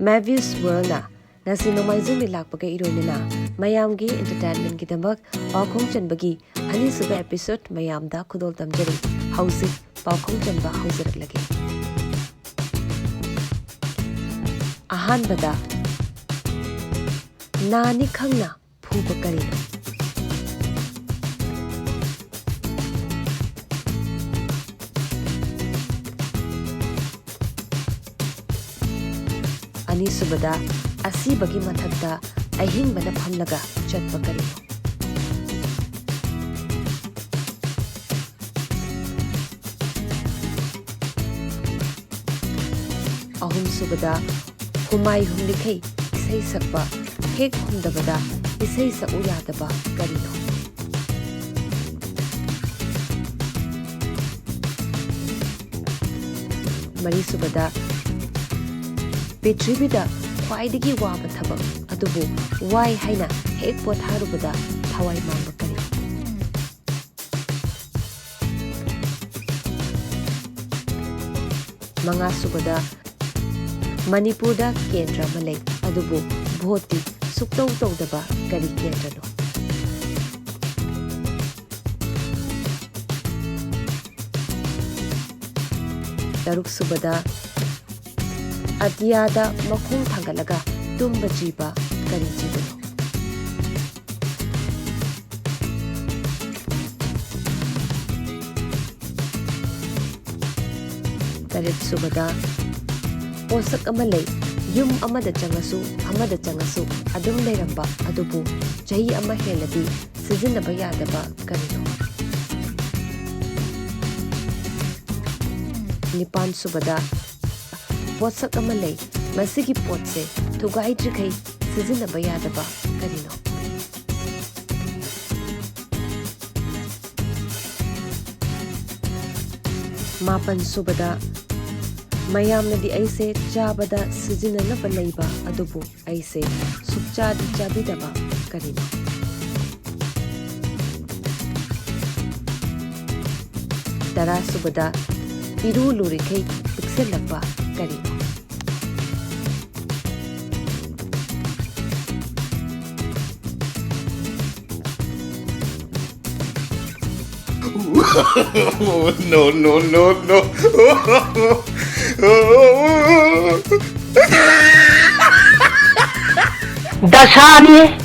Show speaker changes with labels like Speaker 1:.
Speaker 1: Mavis World nasi nomaizumi lakpaga iroinana mayamgi entertainment ki damak paukhong chanbagi ani suba episode mayamda khudol tamjari hausi paukhong chanba hausarak lage ahan bada nani khangna phuba kari ani subada asibagi mathakta ahing bana phamlaga chatpa kari ahum subada humai humlikhai isai sakpa hek humdabada isai saku yadaba kari no mari subada Pitribida khwaidagi waba thabak adubu wai haina hek potharubada thawai mamba kari manga subada Manipurda kendra malai adubu bhoti suktau tawdaba kari kendra no Taruk subada Atiyada makhung thangalaga tumba jiba kari jibano Tarit subada posak amalai yum amada changasu adum leiramba adubu chahi ama heladi sizinaba yadaba karino Nipan subada Potsak amalai masigi potse thugai drikai sizinaba yadaba karino Mapan subada mayamnadi aise chabada sizinanaba leiba adubu aise sukchadi chabidaba karino Tara subada iru lurikai pikselaba karino
Speaker 2: No.
Speaker 3: Dasani